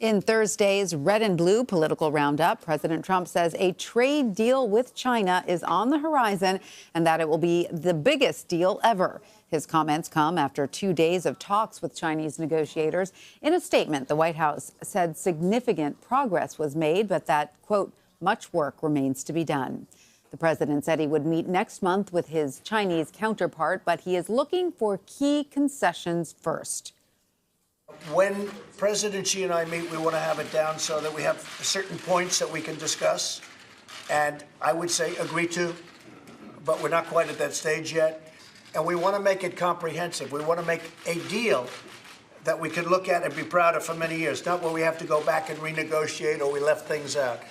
In Thursday's Red and Blue political roundup, President Trump says a trade deal with China is on the horizon and that it will be the biggest deal ever. His comments come after 2 days of talks with Chinese negotiators. In a statement, the White House said significant progress was made, but that, quote, much work remains to be done. The president said he would meet next month with his Chinese counterpart, but he is looking for key concessions first. When President Xi and I meet, we want to have it down so that we have certain points that we can discuss. And I would say agree to, but we're not quite at that stage yet. And we want to make it comprehensive. We want to make a deal that we can look at and be proud of for many years, not where we have to go back and renegotiate or we left things out.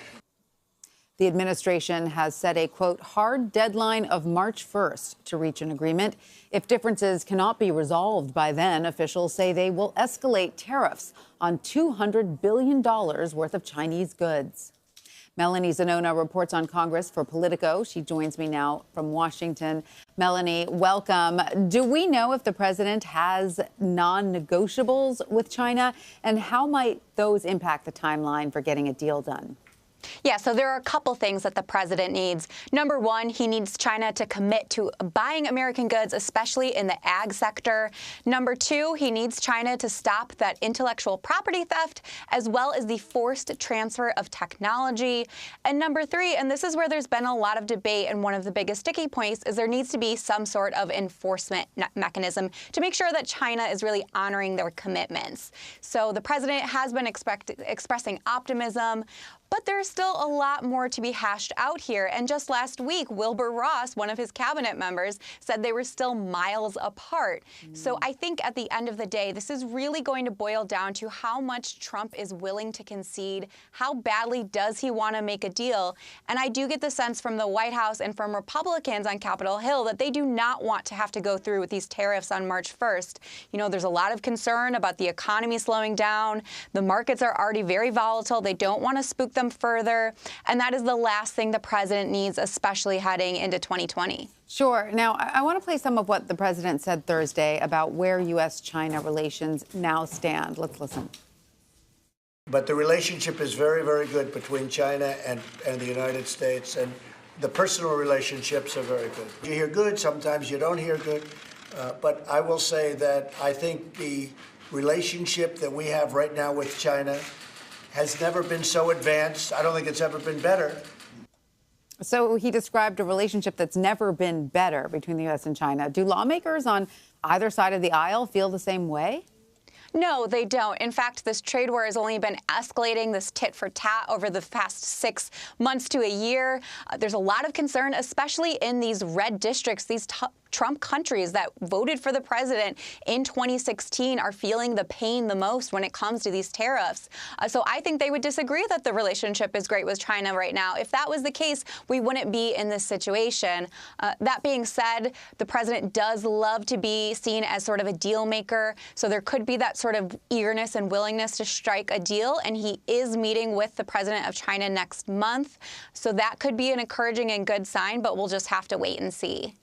The administration has set a, quote, hard deadline of March 1st to reach an agreement. If differences cannot be resolved by then, officials say they will escalate tariffs on $200 billion worth of Chinese goods. Melanie Zanona reports on Congress for Politico. She joins me now from Washington. Melanie, welcome. Do we know if the president has non-negotiables with China, and how might those impact the timeline for getting a deal done? Yeah, so there are a couple things that the president needs. Number one, he needs China to commit to buying American goods, especially in the ag sector. Number two, he needs China to stop that intellectual property theft, as well as the forced transfer of technology. And number three, and this is where there's been a lot of debate, and one of the biggest sticky points is there needs to be some sort of enforcement mechanism to make sure that China is really honoring their commitments. So the president has been expressing optimism, but there's still a lot more to be hashed out here. And just last week, Wilbur Ross, one of his cabinet members, said they were still miles apart. So I think at the end of the day, this is really going to boil down to how much Trump is willing to concede. How badly does he want to make a deal? And I do get the sense from the White House and from Republicans on Capitol Hill that they do not want to have to go through with these tariffs on March 1st. You know, there's a lot of concern about the economy slowing down. The markets are already very volatile. They don't want to spook them further. And that is the last thing the president needs, especially heading into 2020. Sure. Now, I want to play some of what the president said Thursday about where U.S.-China relations now stand. Let's listen. But the relationship is very, very good between China and the United States. And the personal relationships are very good. You hear good, sometimes you don't hear good. But I will say that I think the relationship that we have right now with China has never been so advanced. I don't think it's ever been better. So he described a relationship that's never been better between the U.S. and China. Do lawmakers on either side of the aisle feel the same way? No, they don't. In fact, this trade war has only been escalating, this tit for tat, over the past 6 months to a year. There's a lot of concern, especially in these red districts. These Trump countries that voted for the president in 2016 are feeling the pain the most when it comes to these tariffs. So I think they would disagree that the relationship is great with China right now. If that was the case, we wouldn't be in this situation. That being said, the president does love to be seen as sort of a deal maker. So there could be that sort of eagerness and willingness to strike a deal. And he is meeting with the president of China next month. So that could be an encouraging and good sign, but we'll just have to wait and see.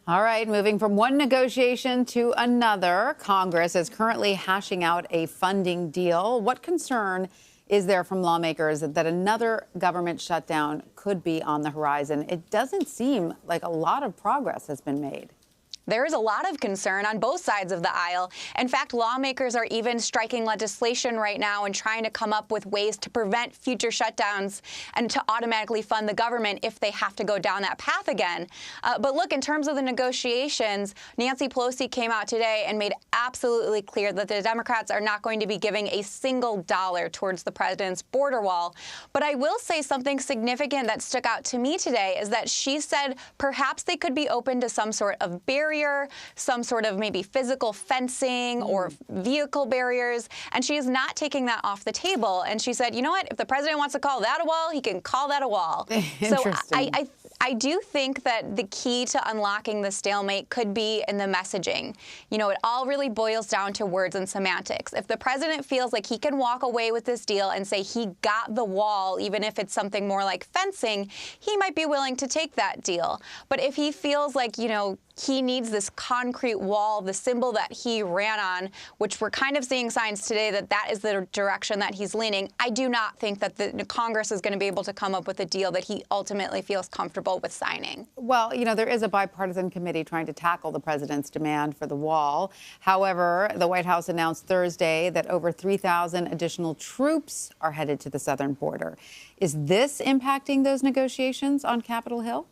All right, moving from one negotiation to another, Congress is currently hashing out a funding deal. What concern is there from lawmakers that another government shutdown could be on the horizon? It doesn't seem like a lot of progress has been made. There is a lot of concern on both sides of the aisle. In fact, lawmakers are even striking legislation right now and trying to come up with ways to prevent future shutdowns and to automatically fund the government if they have to go down that path again. But look, in terms of the negotiations, Nancy Pelosi came out today and made absolutely clear that the Democrats are not going to be giving a single dollar towards the president's border wall. But I will say something significant that stuck out to me today is that she said perhaps they could be open to some sort of barrier, some sort of maybe physical fencing or vehicle barriers. And she is not taking that off the table. And she said, you know what, if the president wants to call that a wall, he can call that a wall. So I do think that the key to unlocking the stalemate could be in the messaging. You know, it all really boils down to words and semantics. If the president feels like he can walk away with this deal and say he got the wall, even if it's something more like fencing, he might be willing to take that deal. But if he feels like, you know, he needs this concrete wall, the symbol that he ran on, which we're kind of seeing signs today that that is the direction that he's leaning. I do not think that the Congress is going to be able to come up with a deal that he ultimately feels comfortable with signing. Well, you know, there is a bipartisan committee trying to tackle the president's demand for the wall. However, the White House announced Thursday that over 3,000 additional troops are headed to the southern border. Is this impacting those negotiations on Capitol Hill?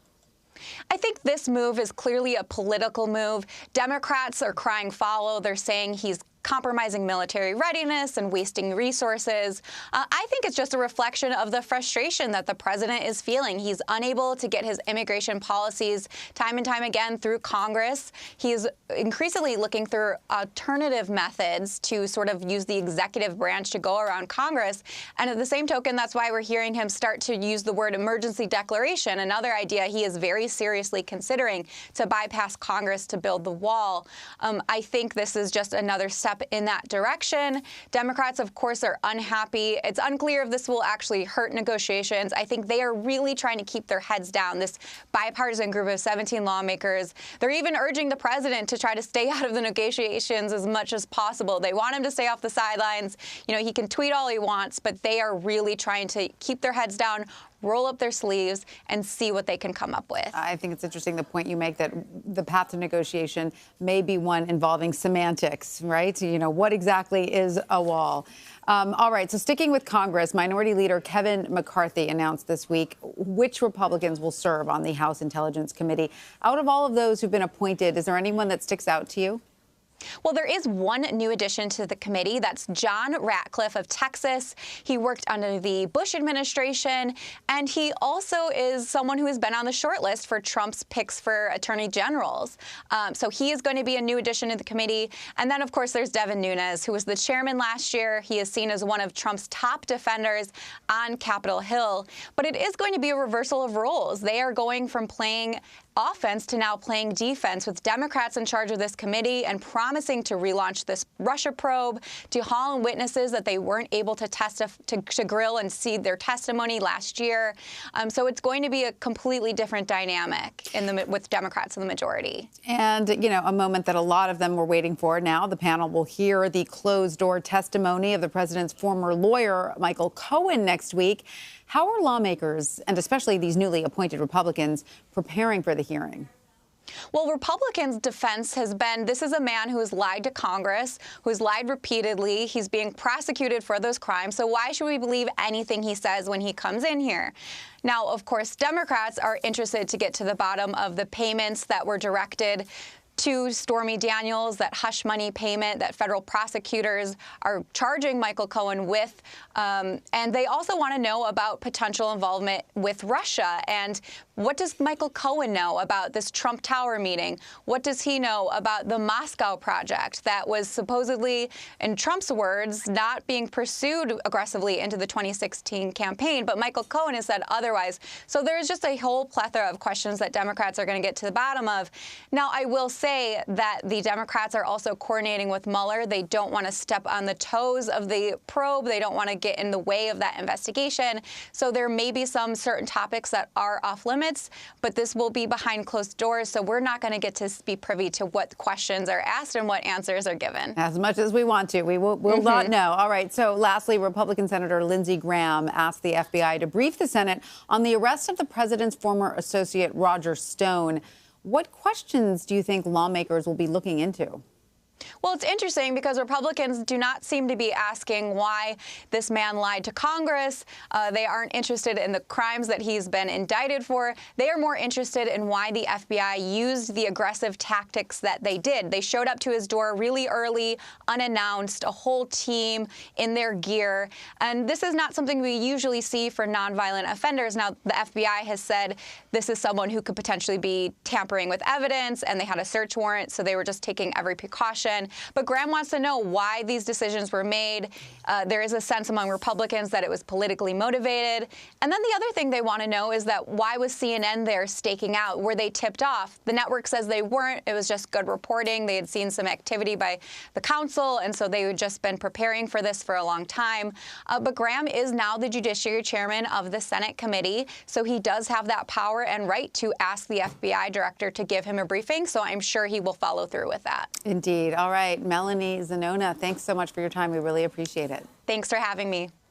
I think this move is clearly a political move. Democrats are crying foul. They're saying he's compromising military readiness and wasting resources. I think it's just a reflection of the frustration that the president is feeling. He's unable to get his immigration policies time and time again through Congress. He's increasingly looking through alternative methods to sort of use the executive branch to go around Congress. And at the same token, that's why we're hearing him start to use the word emergency declaration, another idea he is very seriously considering to bypass Congress to build the wall. I think this is just another step in that direction. Democrats, of course, are unhappy. It's unclear if this will actually hurt negotiations. I think they are really trying to keep their heads down. This bipartisan group of 17 lawmakers, they're even urging the president to try to stay out of the negotiations as much as possible. They want him to stay off the sidelines. You know, he can tweet all he wants, but they are really trying to keep their heads down, roll up their sleeves, and see what they can come up with. I think it's interesting the point you make that the path to negotiation may be one involving semantics, right? You know, what exactly is a wall? All right, so sticking with Congress, Minority Leader Kevin McCarthy announced this week which Republicans will serve on the House Intelligence Committee. Out of all of those who've been appointed, is there anyone that sticks out to you? Well, there is one new addition to the committee. That's John Ratcliffe of Texas. He worked under the Bush administration, and he also is someone who has been on the short list for Trump's picks for attorney generals. So he is going to be a new addition to the committee. And then, of course, there's Devin Nunes, who was the chairman last year. He is seen as one of Trump's top defenders on Capitol Hill. But it is going to be a reversal of roles. They are going from playing offense to now playing defense, with Democrats in charge of this committee and promising to relaunch this Russia probe, to haul in witnesses that they weren't able to to grill and see their testimony last year. So it's going to be a completely different dynamic with Democrats in the majority. And, you know, a moment that a lot of them were waiting for. Now the panel will hear the closed-door testimony of the president's former lawyer, Michael Cohen, next week. How are lawmakers, and especially these newly appointed Republicans, preparing for the hearing? Well, Republicans' defense has been, this is a man who has lied to Congress, who has lied repeatedly. He's being prosecuted for those crimes. So why should we believe anything he says when he comes in here? Now, of course, Democrats are interested to get to the bottom of the payments that were directed to Stormy Daniels, that hush money payment that federal prosecutors are charging Michael Cohen with. And they also want to know about potential involvement with Russia. And what does Michael Cohen know about this Trump Tower meeting? What does he know about the Moscow project that was supposedly, in Trump's words, not being pursued aggressively into the 2016 campaign? But Michael Cohen has said otherwise. So there's just a whole plethora of questions that Democrats are going to get to the bottom of. Now, I will say that the Democrats are also coordinating with Mueller. They don't want to step on the toes of the probe. They don't want to get in the way of that investigation. So there may be some certain topics that are off limits, but this will be behind closed doors. So we're not going to get to be privy to what questions are asked and what answers are given. As much as we want to. We'll not know. All right. So lastly, Republican Senator Lindsey Graham asked the FBI to brief the Senate on the arrest of the president's former associate, Roger Stone. What questions do you think lawmakers will be looking into? Well, it's interesting because Republicans do not seem to be asking why this man lied to Congress. They aren't interested in the crimes that he's been indicted for. They are more interested in why the FBI used the aggressive tactics that they did. They showed up to his door really early, unannounced, a whole team in their gear. And this is not something we usually see for nonviolent offenders. Now, the FBI has said this is someone who could potentially be tampering with evidence, and they had a search warrant, so they were just taking every precaution. administration. But Graham wants to know why these decisions were made. There is a sense among Republicans that it was politically motivated. And then the other thing they want to know is that why was CNN there staking out? Were they tipped off? The network says they weren't. It was just good reporting. They had seen some activity by the council, and so they had just been preparing for this for a long time. But Graham is now the Judiciary Chairman of the Senate committee, so he does have that power and right to ask the FBI director to give him a briefing, so I'm sure he will follow through with that. Indeed. All right, Melanie Zanona, thanks so much for your time. We really appreciate it. Thanks for having me.